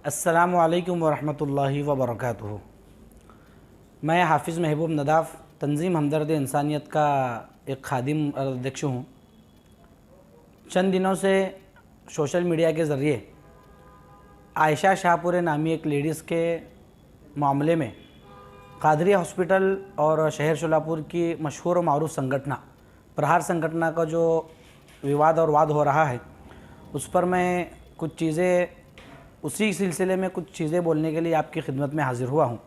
अस्सलामु अलैकुम वरहमतुल्लाहि वबरकातुहू। मैं हाफिज़ महबूब नदाफ़ तंज़ीम हमदर्द इंसानियत का एक खादिम अध्यक्ष हूँ। चंद दिनों से सोशल मीडिया के ज़रिए आयशा शाहपुरे नामी एक लेडीज़ के मामले में कादरी हॉस्पिटल और शहर शोलापुर की मशहूर और मारूफ संगठना प्रहार संगठना का जो विवाद और वाद हो रहा है, उस पर मैं कुछ चीज़ें उसी सिलसिले में कुछ चीज़ें बोलने के लिए आपकी खिदमत में हाज़िर हुआ हूँ।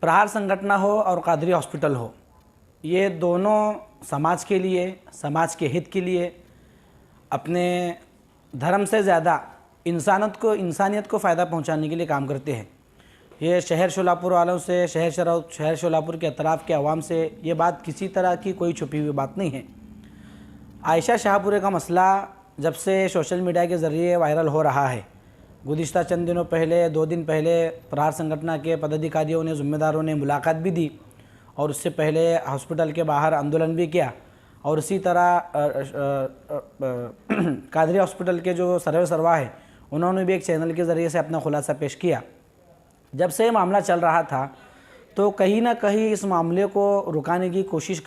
प्रहार संगठना हो और कादरी हॉस्पिटल हो, ये दोनों समाज के लिए, समाज के हित के लिए, अपने धर्म से ज़्यादा इंसानियत को फ़ायदा पहुँचाने के लिए काम करते हैं। ये शहर शोलापुर वालों से, शहर शोलापुर के अतराफ़ के अवाम से ये बात किसी तरह की कोई छुपी हुई बात नहीं है। आयशा शाहपुरे का मसला जब से सोशल मीडिया के ज़रिए वायरल हो रहा है, गुज़िश्ता चंद दिनों पहले, 2 दिन पहले प्रहार संगठन के पदाधिकारियों ने, ज़िम्मेदारों ने मुलाकात भी दी और उससे पहले हॉस्पिटल के बाहर आंदोलन भी किया। और इसी तरह कादरी हॉस्पिटल के जो सर्वा है, उन्होंने भी एक चैनल के ज़रिए से अपना खुलासा पेश किया। जब से मामला चल रहा था तो कहीं ना कहीं इस मामले को रुकाने की कोशिश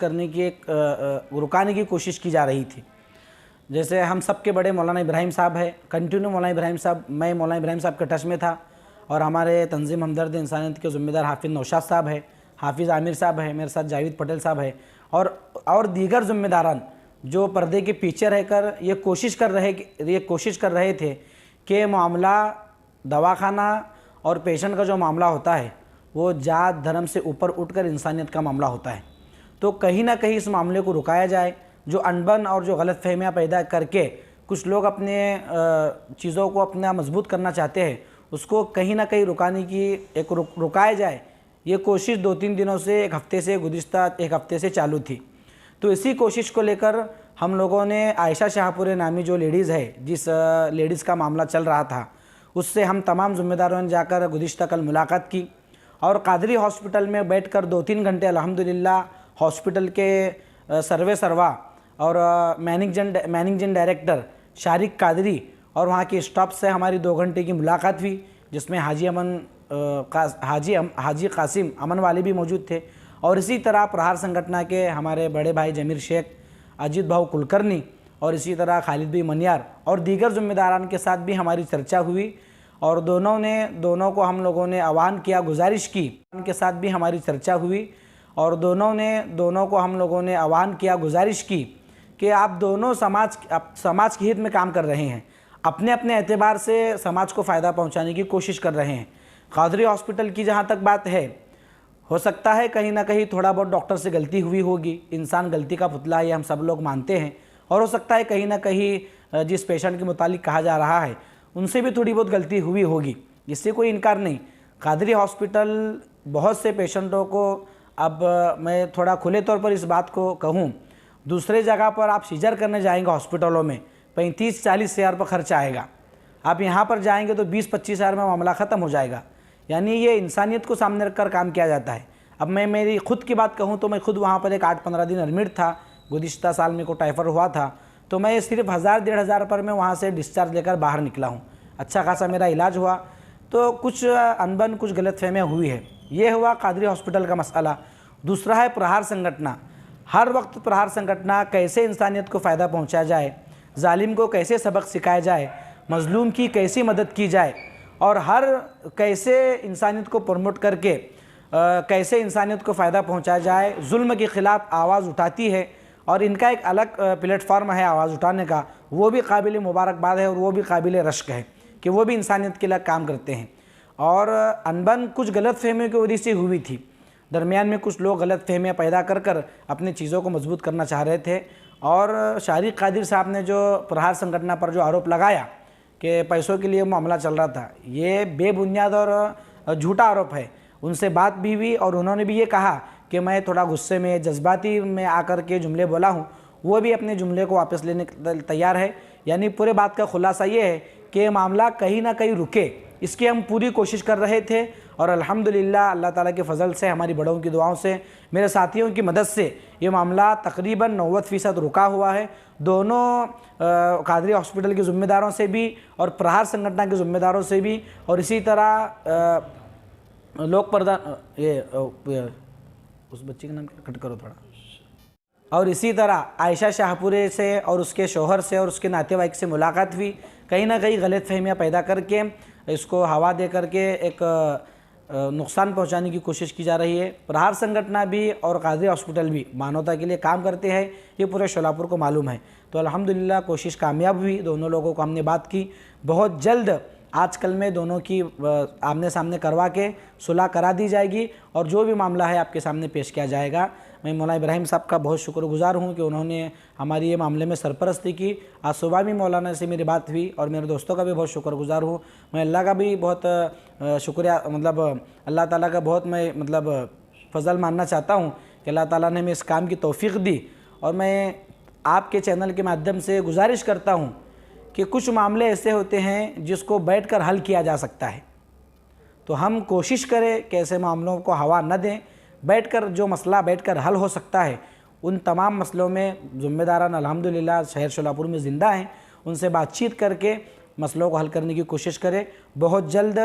की जा रही थी। जैसे हम सब के बड़े मौलाना इब्राहिम साहब है, कंटिन्यू मौलाना इब्राहिम साहब, मैं मौलाना इब्राहिम साहब के टच में था और हमारे तंज़ीम हमदर्द इंसानियत के ज़िम्मेदार हाफिज़ नौशाद साहब है, हाफिज़ आमिर साहब है, मेरे साथ जावेद पटेल साहब है और दीगर ज़िम्मेदारान जो पर्दे के पीछे रहकर ये कोशिश कर रहे थे कि मामला दवाखाना और पेशेंट का जो मामला होता है वो जात धर्म से ऊपर उठकर इंसानियत का मामला होता है। तो कहीं ना कहीं इस मामले को रुकाया जाए। जो अनबन और जो गलत फहमियाँ पैदा करके कुछ लोग अपने चीज़ों को अपना मजबूत करना चाहते हैं, उसको कहीं ना कहीं रुकाने की रुकाया जाए, ये कोशिश 2-3 दिनों से, गुज़िश्ता एक हफ्ते से चालू थी। तो इसी कोशिश को लेकर हम लोगों ने आयशा शाहपुरे नामी जो लेडीज़ है, जिस लेडीज़ का मामला चल रहा था, उससे हम तमाम ज़िम्मेदारों ने जाकर गुज़िश्ता कल मुलाकात की और कादरी हॉस्पिटल में बैठकर 2-3 घंटे अल्हम्दुलिल्लाह हॉस्पिटल के सर्वा और मैनेजिंग डायरेक्टर शारिक कादरी और वहाँ के स्टाफ से हमारी 2 घंटे की मुलाकात हुई, जिसमें हाजी कासिम अमन वाले भी मौजूद थे। और इसी तरह प्रहार संगठन के हमारे बड़े भाई जमीर शेख, अजीत भाऊ कुलकर्णी और इसी तरह खालिद भाई मनियार और दीगर ज़िम्मेदारान के साथ भी हमारी चर्चा हुई और दोनों को हम लोगों ने आह्वान किया, गुजारिश की, उनके साथ भी हमारी चर्चा हुई और दोनों को हम लोगों ने आह्वान किया, गुजारिश की कि आप दोनों समाज के हित में काम कर रहे हैं, अपने अपने एतबार से समाज को फ़ायदा पहुंचाने की कोशिश कर रहे हैं। कादरी हॉस्पिटल की जहां तक बात है, हो सकता है कहीं ना कहीं थोड़ा बहुत डॉक्टर से गलती हुई होगी, इंसान गलती का पुतला है, ये हम सब लोग मानते हैं। और हो सकता है कहीं ना कहीं जिस पेशेंट के मुतालिक कहा जा रहा है उनसे भी थोड़ी बहुत गलती हुई होगी, इससे कोई इनकार नहीं। कादरी हॉस्पिटल बहुत से पेशेंटों को, अब मैं थोड़ा खुले तौर पर इस बात को कहूँ, दूसरे जगह पर आप सीजर करने जाएंगे हॉस्पिटलों में 35-40 हज़ार पर खर्चा आएगा, आप यहाँ पर जाएंगे तो 20-25 हज़ार में मामला ख़त्म हो जाएगा। यानी ये इंसानियत को सामने रखकर काम किया जाता है। अब मैं मेरी खुद की बात कहूँ तो मैं खुद वहाँ पर एक 8-15 दिन एडमिट था। गुज़िश्ता साल में को टाइफर हुआ था, तो मैं सिर्फ 1000-1500 पर मैं वहाँ से डिस्चार्ज लेकर बाहर निकला हूँ। अच्छा खासा मेरा इलाज हुआ। तो कुछ अनबन, कुछ गलतफहमियाँ हुई है। ये हुआ कादरी हॉस्पिटल का मसला। दूसरा है प्रहार संगठन। हर वक्त प्रहार संगठन कैसे इंसानियत को फ़ायदा पहुँचाया जाए, जालिम को कैसे सबक सिखाया जाए, मज़लूम की कैसी मदद की जाए और कैसे इंसानियत को प्रमोट करके कैसे इंसानियत को फ़ायदा पहुँचाया जाए, जुल्म के ख़िलाफ़ आवाज़ उठाती है। और इनका एक अलग प्लेटफार्म है आवाज़ उठाने का, वो भी काबिल मुबारकबाद है और वो भी काबिल रश्क है कि वो भी इंसानियत के लिए काम करते हैं। और अनबन कुछ गलत फहमियों की वजह से हुई थी, दरमियान में कुछ लोग गलत फहमियाँ पैदा कर अपनी चीज़ों को मजबूत करना चाह रहे थे। और शारिक कादिर साहब ने जो प्रहार संगठन पर जो आरोप लगाया कि पैसों के लिए मामला चल रहा था, ये बेबुनियाद और झूठा आरोप है। उनसे बात भी हुई और उन्होंने भी ये कहा कि मैं थोड़ा गुस्से में, जज्बाती में आकर के जुमले बोला हूँ, वो भी अपने जुमले को वापस लेने तैयार है। यानी पूरे बात का खुलासा ये है कि मामला कहीं ना कहीं रुके, इसकी हम पूरी कोशिश कर रहे थे और अल्हम्दुलिल्लाह अल्लाह ताला के फ़ज़ल से, हमारी बड़ों की दुआओं से, मेरे साथियों की मदद से ये मामला तकरीबन 90% रुका हुआ है। दोनों कादरी हॉस्पिटल के ज़िम्मेदारों से भी और प्रहार संगठन के ज़िम्मेदारों से भी, और इसी तरह लोक प्रधान उस बच्चे का नाम कट करो थोड़ा, और इसी तरह आयशा शाहपुरे से और उसके शोहर से और उसके नातेवाईक से मुलाकात हुई। कहीं ना कहीं गलतफहमियाँ पैदा करके इसको हवा दे करके एक नुकसान पहुंचाने की कोशिश की जा रही है। प्रहार संगठन भी और कादरी हॉस्पिटल भी मानवता के लिए काम करते हैं, ये पूरे शोलापुर को मालूम है। तो अल्हम्दुलिल्लाह कोशिश कामयाब हुई। दोनों लोगों को हमने बात की, बहुत जल्द आजकल में दोनों की आमने सामने करवा के सुलह करा दी जाएगी और जो भी मामला है आपके सामने पेश किया जाएगा। मैं मौलाना इब्राहिम साहब का बहुत शुक्रगुजार हूँ कि उन्होंने हमारी ये मामले में सरपरस्ती की। आज सुबह भी मौलाना से मेरी बात हुई और मेरे दोस्तों का भी बहुत शुक्रगुजार हूँ। मैं अल्लाह का भी बहुत शुक्रिया, मतलब अल्लाह ताला का बहुत मैं फ़ज़ल मानना चाहता हूँ कि अल्लाह ताला ने हमें इस काम की तौफ़ीक़ दी। और मैं आपके चैनल के माध्यम से गुजारिश करता हूँ कि कुछ मामले ऐसे होते हैं जिसको बैठकर हल किया जा सकता है, तो हम कोशिश करें कि ऐसे मामलों को हवा न दें। बैठकर जो मसला बैठकर हल हो सकता है, उन तमाम मसलों में ज़िम्मेदारान अल्हम्दुलिल्लाह शहर शोलापुर में ज़िंदा हैं, उनसे बातचीत करके मसलों को हल करने की कोशिश करें। बहुत जल्द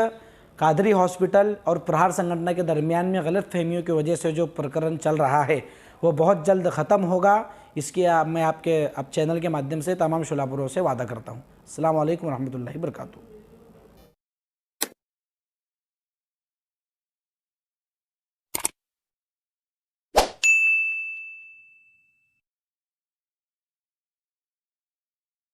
कादरी हॉस्पिटल और प्रहार संगठन के दरमियान में गलत फहमियों की वजह से जो प्रकरण चल रहा है वो बहुत जल्द ख़त्म होगा। इसकी मैं आपके चैनल के माध्यम से तमाम शोलापुरों से वादा करता हूँ। अस्सलामु अलैकुम रहमतुल्लाहि व बरकातुहू।